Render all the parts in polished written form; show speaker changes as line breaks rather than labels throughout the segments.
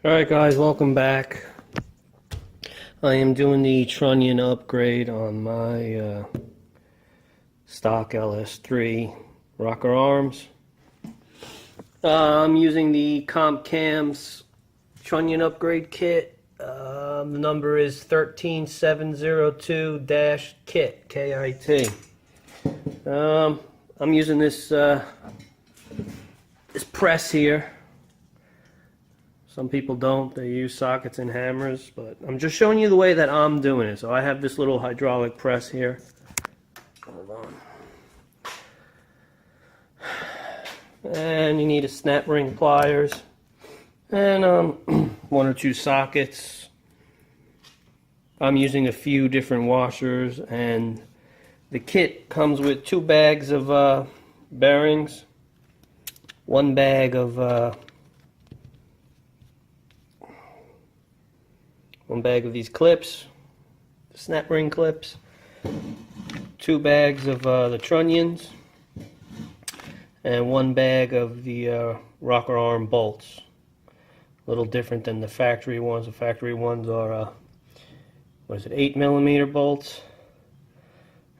Alright guys, welcome back. I am doing the trunnion upgrade on my stock LS3 rocker arms. I'm using the Comp Cam's trunnion upgrade kit. The number is 13702-KIT, K-I-T. I'm using this press here. Some people don't, they use sockets and hammers, but I'm just showing you the way that I'm doing it. So I have this little hydraulic press here. Hold on. And you need a snap ring pliers and one or two sockets. I'm using a few different washers, and the kit comes with 2 bags of bearings, 1 bag of these clips, the snap ring clips, 2 bags of the trunnions, and 1 bag of the rocker arm bolts. A little different than the factory ones. The factory ones are 8mm bolts,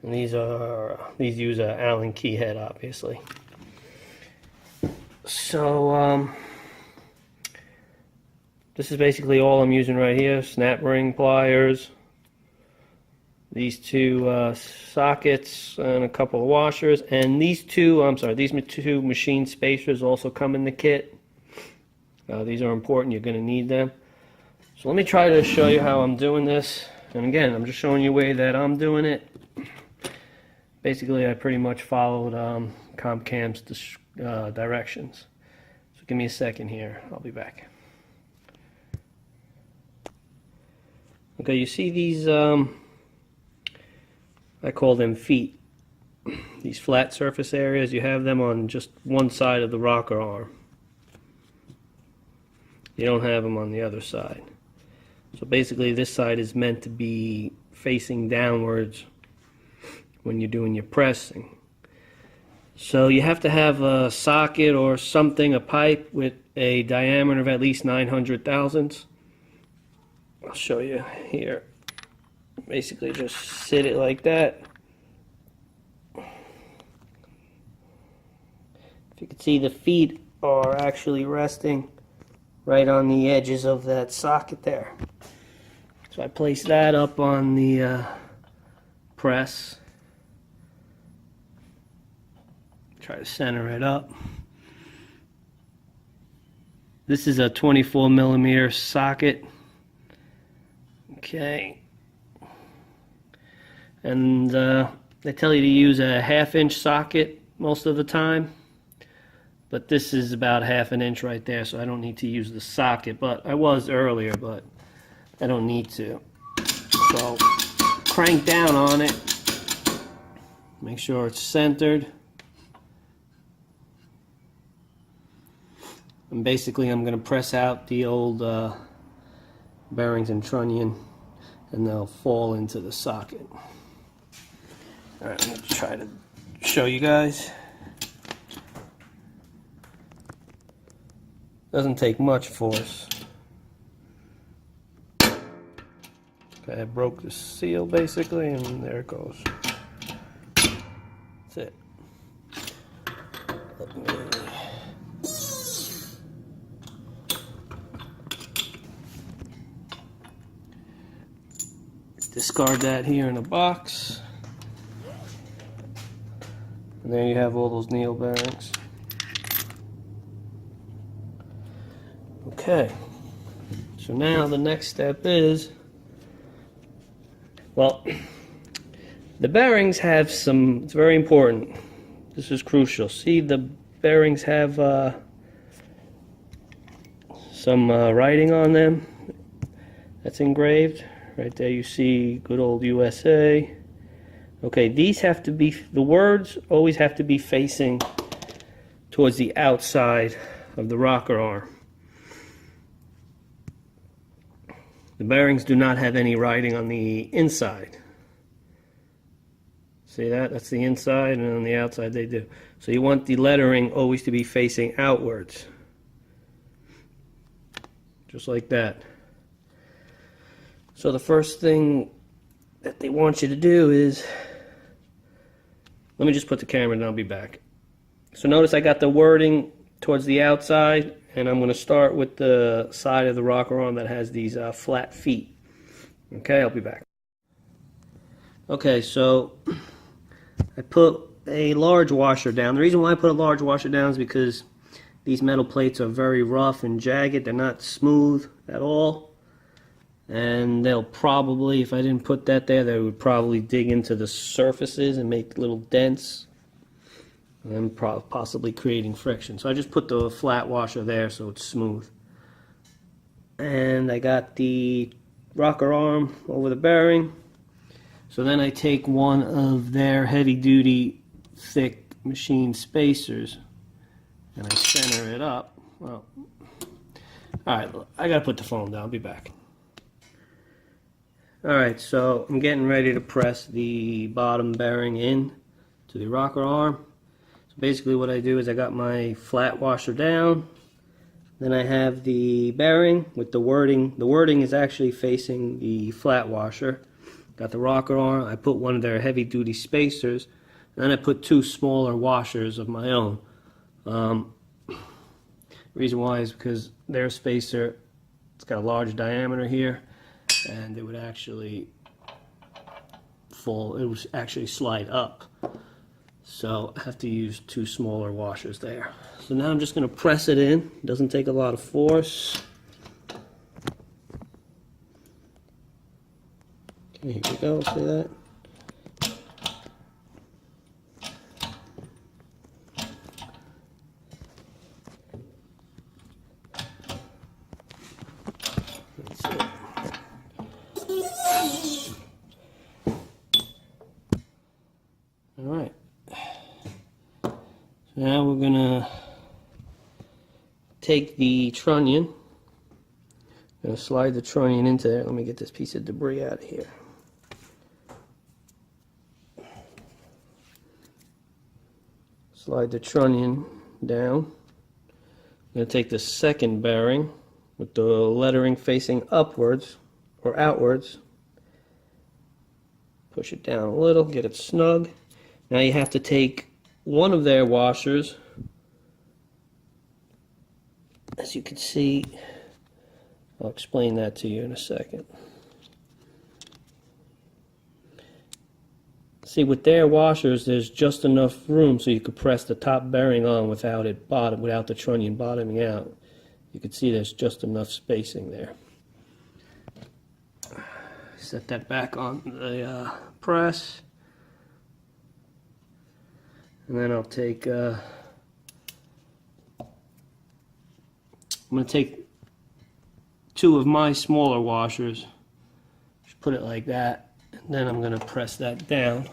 and these use a Allen key head, obviously. So this is basically all I'm using right here. Snap ring pliers, these 2 sockets, and a couple of washers. And these two machine spacers also come in the kit. These are important. You're going to need them. So let me try to show you how I'm doing this. And again, I'm just showing you the way that I'm doing it. Basically, I pretty much followed Comp Cam's directions. So give me a second here. I'll be back. Okay, you see these, I call them feet, these flat surface areas. You have them on just one side of the rocker arm. You don't have them on the other side. So basically this side is meant to be facing downwards when you're doing your pressing. So you have to have a socket or something, a pipe with a diameter of at least 900 thousandths. I'll show you here. Basically just sit it like that. If you can see, the feet are actually resting right on the edges of that socket there. So I place that up on the press. Try to center it up. This is a 24mm socket. Okay, and they tell you to use a 1/2 inch socket most of the time, but this is about 1/2 inch right there, so I don't need to use the socket. But I was earlier, but I don't need to. So crank down on it, make sure it's centered, and basically I'm going to press out the old bearings and trunnion, and they'll fall into the socket. Alright, I'm going to try to show you guys. Doesn't take much force. Okay, I broke the seal basically, and there it goes. That's it. Let me discard that here in a box. And there you have all those needle bearings. Okay, so now the next step is, well, the bearings have some, it's very important, this is crucial. See, the bearings have some writing on them that's engraved. Right there you see good old USA. Okay, these have to be, the words always have to be facing towards the outside of the rocker arm. The bearings do not have any writing on the inside. See that? That's the inside, and on the outside they do. So you want the lettering always to be facing outwards. just like that. So the first thing that they want you to do is, let me just put the camera and I'll be back. So notice I got the wording towards the outside, and I'm going to start with the side of the rocker arm that has these flat feet. Okay, I'll be back. Okay, so I put a large washer down. The reason why I put a large washer down is because these metal plates are very rough and jagged. They're not smooth at all. And they'll probably, if I didn't put that there, they would probably dig into the surfaces and make little dents and possibly creating friction. So I just put the flat washer there so it's smooth. And I got the rocker arm over the bearing. So then I take one of their heavy-duty, thick machine spacers and I center it up. Well, alright, I gotta put the phone down. I'll be back. Alright, so I'm getting ready to press the bottom bearing in to the rocker arm. So basically what I do is I got my flat washer down, then I have the bearing with the wording. The wording is actually facing the flat washer. Got the rocker arm, I put one of their heavy duty spacers, and then I put two smaller washers of my own. Reason why is because their spacer, it's got a large diameter here, and it would actually fall, it would actually slide up. So I have to use two smaller washers there. So now I'm just going to press it in. It doesn't take a lot of force. Okay, here we go, see that? That's it. Alright. So now we're going to take the trunnion. I'm going to slide the trunnion into there. Let me get this piece of debris out of here. Slide the trunnion down. I'm going to take the second bearing with the lettering facing upwards or outwards. Push it down a little, get it snug. Now you have to take one of their washers. As you can see, I'll explain that to you in a second. See, with their washers, there's just enough room so you could press the top bearing on without the trunnion bottoming out. You can see there's just enough spacing there. Set that back on the press, and then I'll take. I'm going to take two of my smaller washers. Just put it like that, and then I'm going to press that down.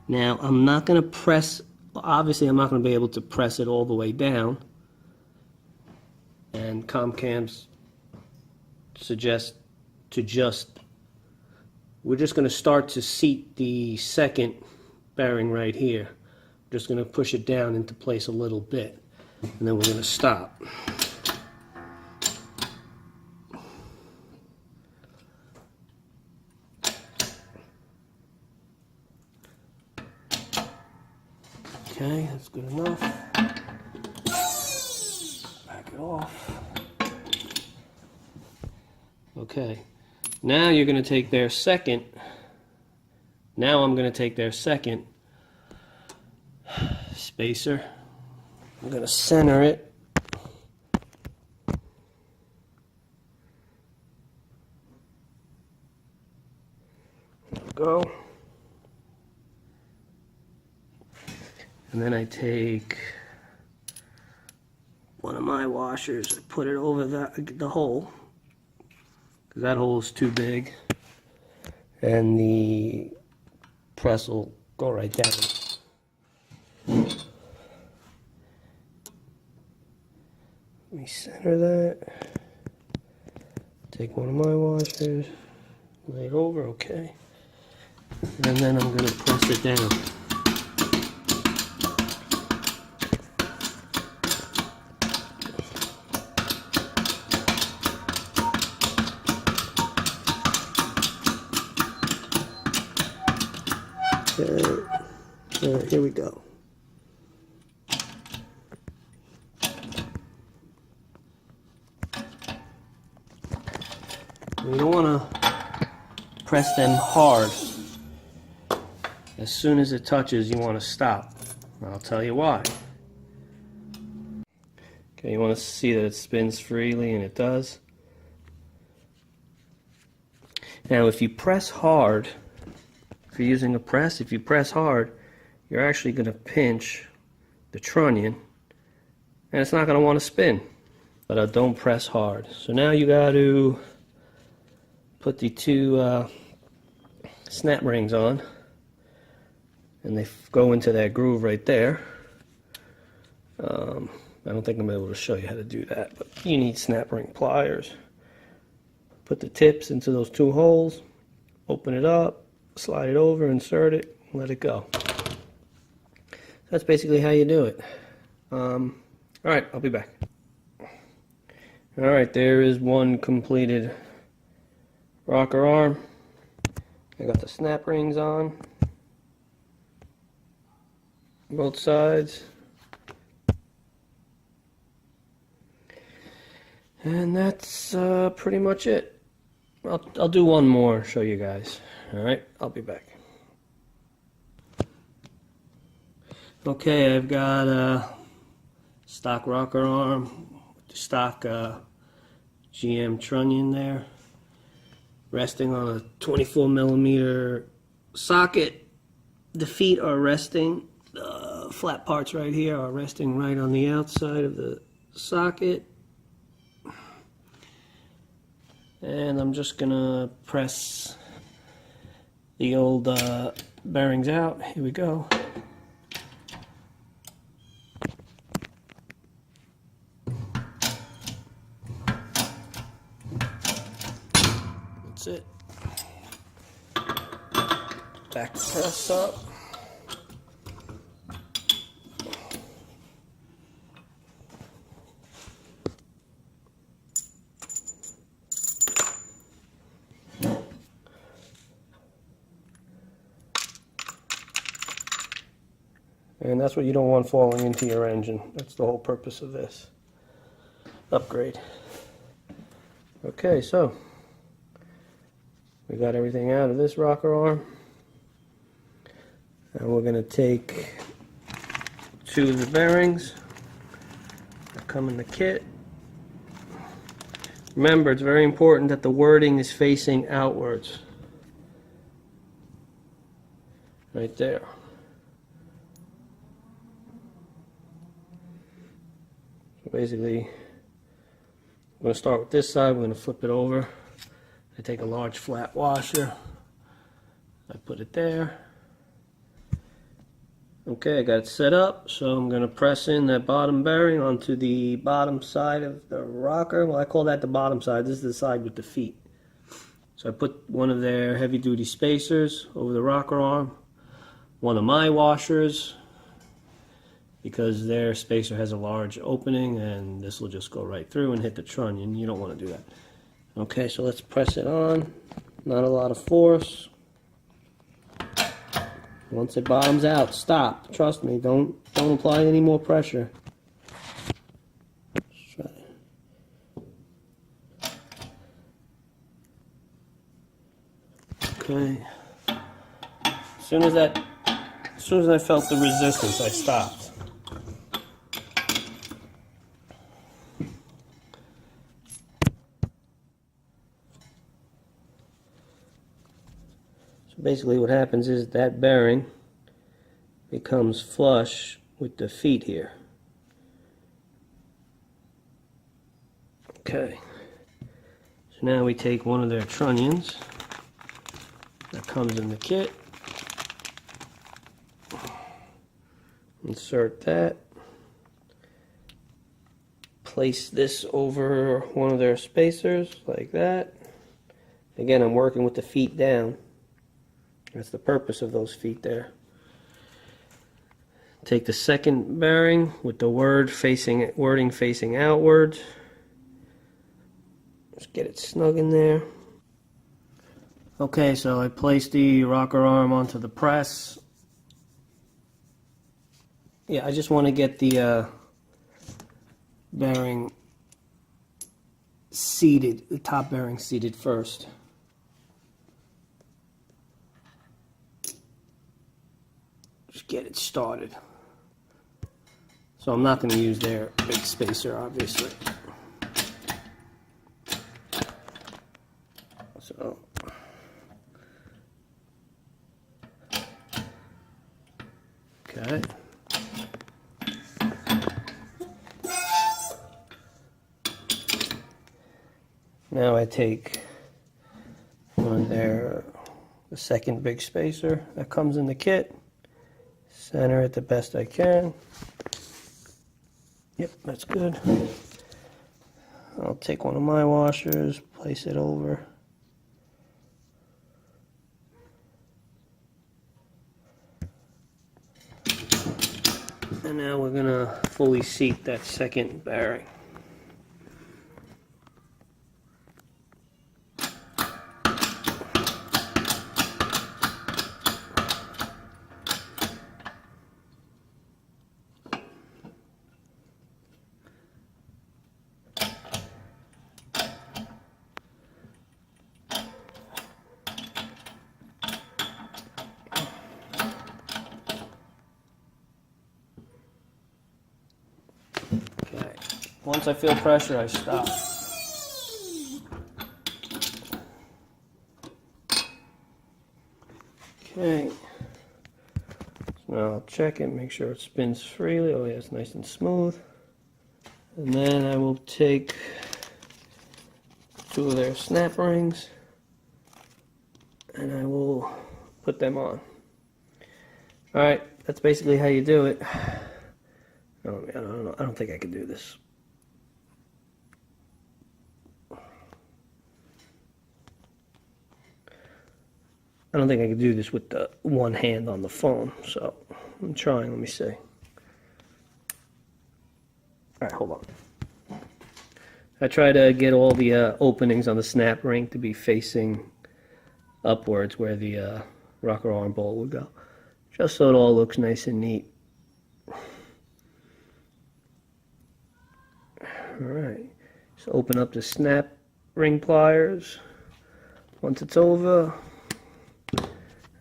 Now, I'm not going to press, obviously I'm not going to be able to press it all the way down. And ComCams suggest we're just going to start to seat the second bearing right here. We're just going to push it down into place a little bit, and then we're going to stop. Okay, that's good enough. Back it off. Okay, now you're going to take their second. Now I'm going to take their second spacer. I'm going to center it. There we go. And then I take one of my washers, put it over the hole, because that hole is too big, and the press will go right down. Let me center that. Take one of my washers, lay it over, okay. And then I'm going to press it down. Okay. All right, here we go. You don't want to press them hard. As soon as it touches, you want to stop. I'll tell you why. Okay, you want to see that it spins freely, and it does. Now, if you press hard, if you're using a press, if you press hard, you're actually going to pinch the trunnion, and it's not going to want to spin. But don't press hard. So now you got to put the two snap rings on, and they go into that groove right there. I don't think I'm able to show you how to do that, but you need snap ring pliers. Put the tips into those two holes, open it up, slide it over, insert it, and let it go. That's basically how you do it. Alright, I'll be back. Alright, there is one completed rocker arm. I got the snap rings on both sides, and that's pretty much it. I'll do one more, show you guys. Alright, I'll be back. Okay, I've got a stock rocker arm with the stock GM trunnion there, resting on a 24mm socket. The feet are resting, the flat parts right here are resting right on the outside of the socket. And I'm just gonna press the old bearings out. Here we go. That's it. Back to press up. And that's what you don't want falling into your engine. That's the whole purpose of this upgrade. Okay, so we got everything out of this rocker arm. And we're going to take two of the bearings that come in the kit. Remember, it's very important that the wording is facing outwards. Right there. So basically, I'm going to start with this side. We're going to flip it over. I take a large flat washer. I put it there. Okay, I got it set up, so I'm going to press in that bottom bearing onto the bottom side of the rocker. Well, I call that the bottom side. This is the side with the feet. So I put one of their heavy-duty spacers over the rocker arm, one of my washers, because their spacer has a large opening, and this will just go right through and hit the trunnion. You don't want to do that. Okay, so let's press it on. Not a lot of force. Once it bottoms out, stop. Trust me, don't apply any more pressure. Let's try it. Okay. As soon as I felt the resistance, I stopped. Basically what happens is that bearing becomes flush with the feet here. Okay, so now we take one of their trunnions that comes in the kit, insert that, place this over one of their spacers like that. Again, I'm working with the feet down. That's the purpose of those feet there. Take the second bearing with the wording facing outwards. Just get it snug in there. Okay, so I placed the rocker arm onto the press. Yeah, I just want to get the bearing seated, the top bearing seated first. Just get it started. So I'm not going to use their big spacer, obviously. So okay. Now I take one of the second big spacer that comes in the kit, center it the best I can. Yep, that's good. I'll take one of my washers, place it over. And now we're going to fully seat that second bearing. Once I feel pressure, I stop. Okay. So now I'll check it, make sure it spins freely. Oh yeah, it's nice and smooth. And then I will take two of their snap rings and I will put them on. Alright, that's basically how you do it. Oh, I don't know. I don't think I can do this. I don't think I can do this with the one hand on the phone, so I'm trying. Let me see. All right, hold on. I try to get all the openings on the snap ring to be facing upwards where the rocker arm bolt would go, just so it all looks nice and neat. All right, so open up the snap ring pliers. Once it's over,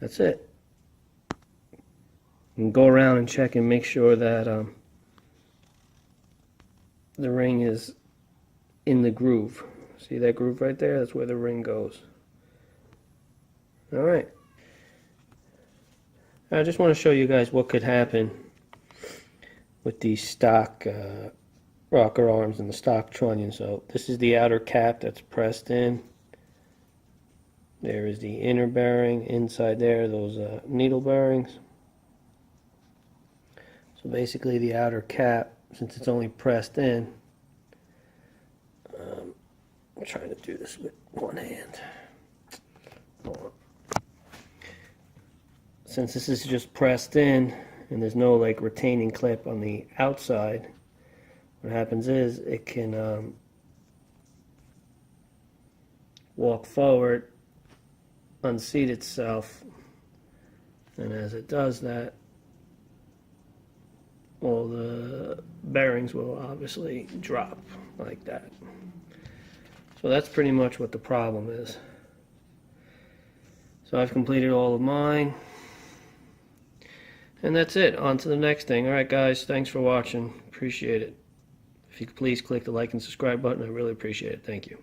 that's it. And go around and check and make sure that the ring is in the groove. See that groove right there? That's where the ring goes. Alright. I just want to show you guys what could happen with these stock rocker arms and the stock trunnion. So this is the outer cap that's pressed in. There is the inner bearing inside there, those needle bearings. So basically the outer cap, since it's only pressed in, I'm trying to do this with one hand. Hold on. Since this is just pressed in and there's no like retaining clip on the outside, what happens is it can walk forward, unseat itself, and as it does that, all the bearings will obviously drop like that. So that's pretty much what the problem is. So I've completed all of mine, and that's it. On to the next thing. Alright guys, thanks for watching. Appreciate it. If you could please click the like and subscribe button, I really appreciate it. Thank you.